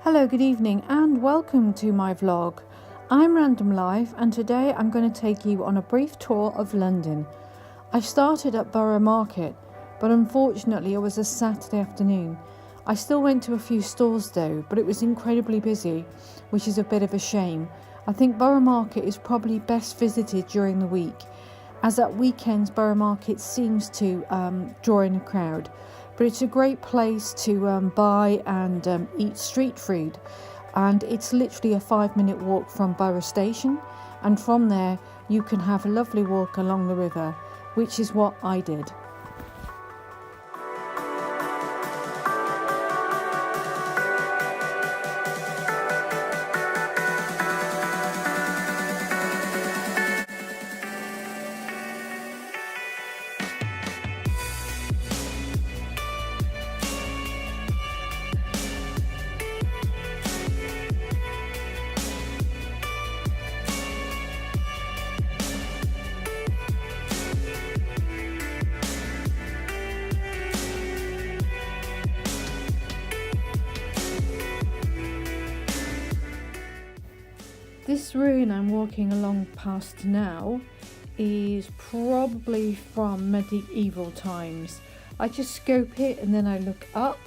Hello, good evening and welcome to my vlog. I'm Random Life and today I'm going to take you on a brief tour of London. I started at Borough Market, but unfortunately it was a Saturday afternoon. I still went to a few stores though, but it was incredibly busy, which is a bit of a shame. I think Borough Market is probably best visited during the week, as at weekends Borough Market seems to draw in a crowd. But it's a great place to buy and eat street food, and it's literally a 5-minute walk from Borough Station, and from there you can have a lovely walk along the river, which is what I did. This ruin I'm walking along past now is probably from medieval times. I just scope it and then I look up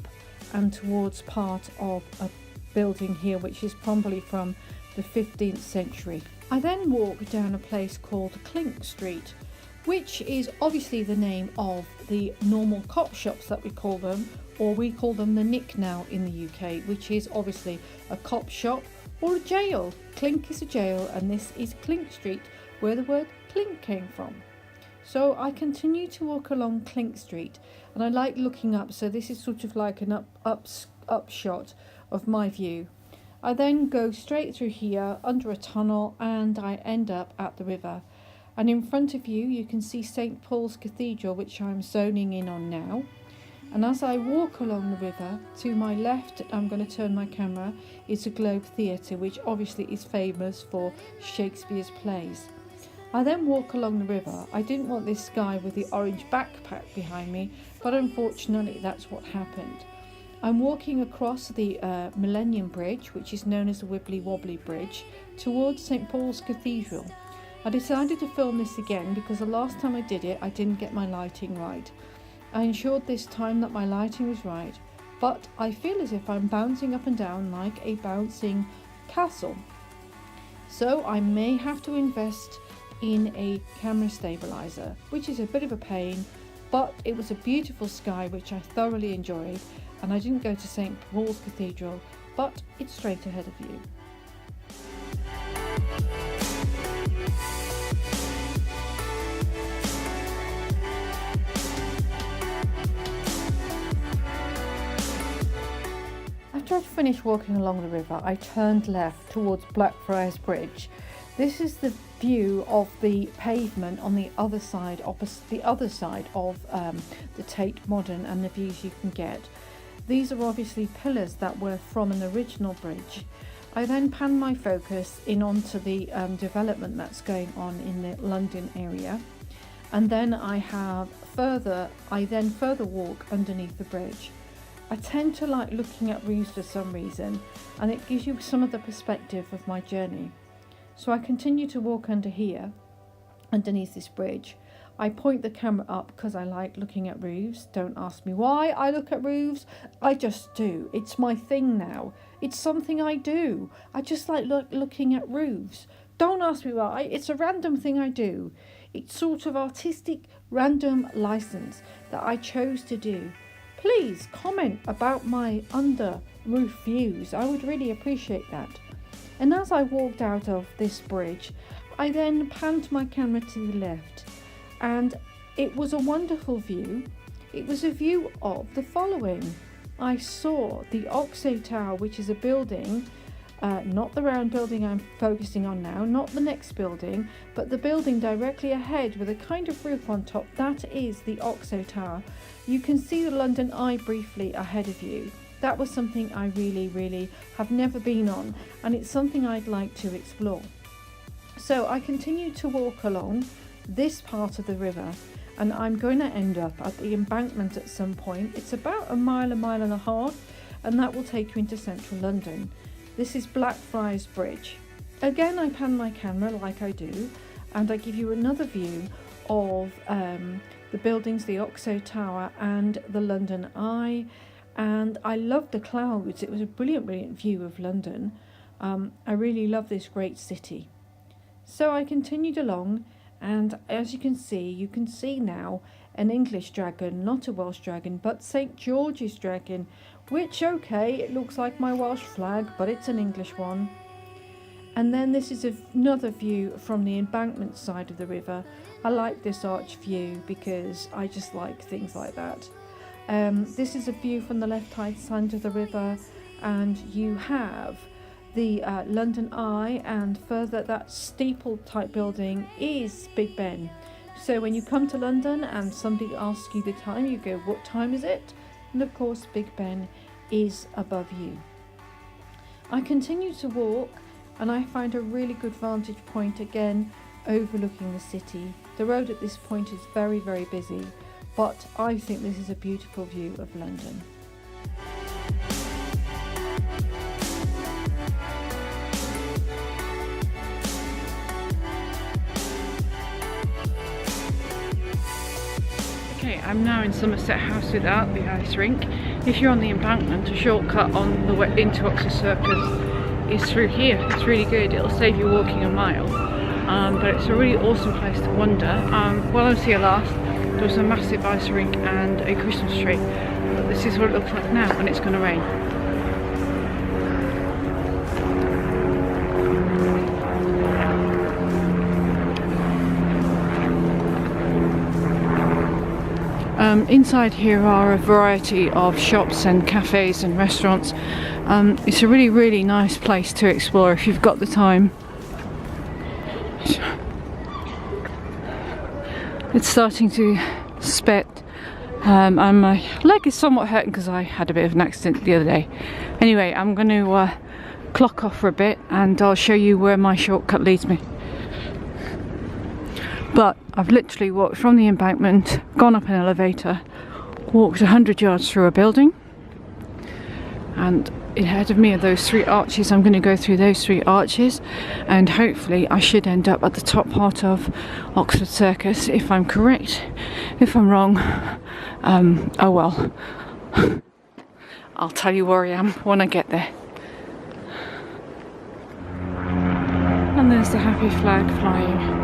and towards part of a building here which is probably from the 15th century. I then walk down a place called Clink Street, which is obviously the name of the normal cop shops that we call them, or we call them the Nick now in the UK, which is obviously a cop shop or a jail. Clink is a jail and this is Clink Street, where the word clink came from. So I continue to walk along Clink Street and I like looking up, so this is sort of like an up shot of my view. I then go straight through here under a tunnel and I end up at the river. And in front of you, you can see St. Paul's Cathedral, which I'm zoning in on now. And as I walk along the river, to my left, I'm going to turn my camera, is a Globe Theatre, which obviously is famous for Shakespeare's plays. I then walk along the river. I didn't want this guy with the orange backpack behind me, but unfortunately that's what happened. I'm walking across the Millennium Bridge, which is known as the Wibbly Wobbly Bridge, towards St. Paul's Cathedral. I decided to film this again because the last time I did it, I didn't get my lighting right. I ensured this time that my lighting was right, but I feel as if I'm bouncing up and down like a bouncing castle. So I may have to invest in a camera stabilizer, which is a bit of a pain, but it was a beautiful sky which I thoroughly enjoyed, and I didn't go to St. Paul's Cathedral, but it's straight ahead of you. After I'd finished walking along the river, I turned left towards Blackfriars Bridge. This is the view of the pavement on the other side, opposite the other side of the Tate Modern, and the views you can get. These are obviously pillars that were from an original bridge. I then pan my focus in onto the development that's going on in the London area, and then I then further walk underneath the bridge. I tend to like looking at roofs for some reason, and it gives you some of the perspective of my journey. So I continue to walk underneath this bridge. I point the camera up because I like looking at roofs. Don't ask me why I look at roofs. I just do. It's my thing now. It's something I do. I just like looking at roofs. Don't ask me why. It's a random thing I do. It's sort of artistic random license that I chose to do. Please comment about my under roof views. I would really appreciate that. And as I walked out of this bridge, I then panned my camera to the left, and it was a wonderful view. It was a view of the following. I saw the Oxo Tower, which is a building, not the round building I'm focusing on now, not the next building, but the building directly ahead with a kind of roof on top. That is the Oxo Tower. You can see the London Eye briefly ahead of you. That was something I really have never been on, and it's something I'd like to explore. So I continued to walk along this part of the river, and I'm going to end up at the embankment at some point. It's about a mile and a half, and that will take you into central London. This is Blackfriars Bridge. Again, I pan my camera like I do, and I give you another view of the buildings, the Oxo Tower and the London Eye. And I loved the clouds. It was a brilliant view of London. I really love this great city. So I continued along, and as you can see now an English dragon, not a Welsh dragon, but St. George's dragon, which, okay, it looks like my Welsh flag, but it's an English one. And then this is another view from the embankment side of the river. I like this arch view because I just like things like that. This is a view from the left-hand side of the river, and you have the London Eye, and further that steeple type building is Big Ben. So when you come to London and somebody asks you the time, you go, what time is it? And of course Big Ben is above you. I continue to walk, and I find a really good vantage point again overlooking the city. The road at this point is very, very busy, but I think this is a beautiful view of London. Okay, I'm now in Somerset House without the ice rink. If you're on the embankment, a shortcut on the way into Oxford Circus is through here. It's really good. It'll save you walking a mile, but it's a really awesome place to wander. While I was here last, there was a massive ice rink and a Christmas tree, but this is what it looks like now, and it's going to rain. Inside here are a variety of shops and cafes and restaurants. It's a really, really nice place to explore if you've got the time. It's starting to spit, and my leg is somewhat hurting because I had a bit of an accident the other day. Anyway, I'm going to clock off for a bit, and I'll show you where my shortcut leads me. But I've literally walked from the embankment, gone up an elevator, walked 100 yards through a building, and ahead of me are those 3 arches. I'm going to go through those 3 arches, and hopefully I should end up at the top part of Oxford Circus if I'm correct. If I'm wrong, oh well. I'll tell you where I am when I get there. And there's the happy flag flying.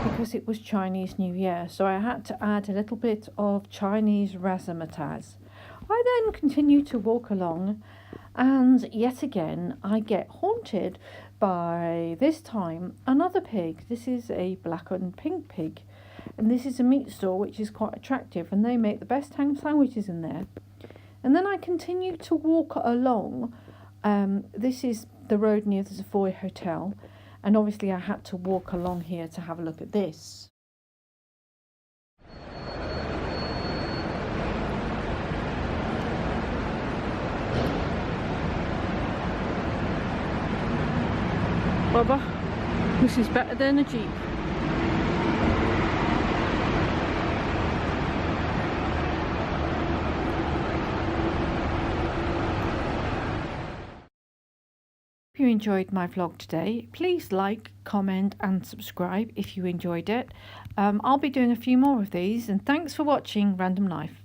Because it was Chinese New Year, so I had to add a little bit of Chinese razzmatazz. I then continue to walk along, and yet again I get haunted by, this time, another pig. This is a black and pink pig, and this is a meat store which is quite attractive, and they make the best ham sandwiches in there. And then I continue to walk along. This is the road near the Savoy Hotel, and obviously I had to walk along here to have a look at this. Baba, this is better than a Jeep. If you enjoyed my vlog today, please like, comment and subscribe if you enjoyed it. I'll be doing a few more of these, and thanks for watching Random Life.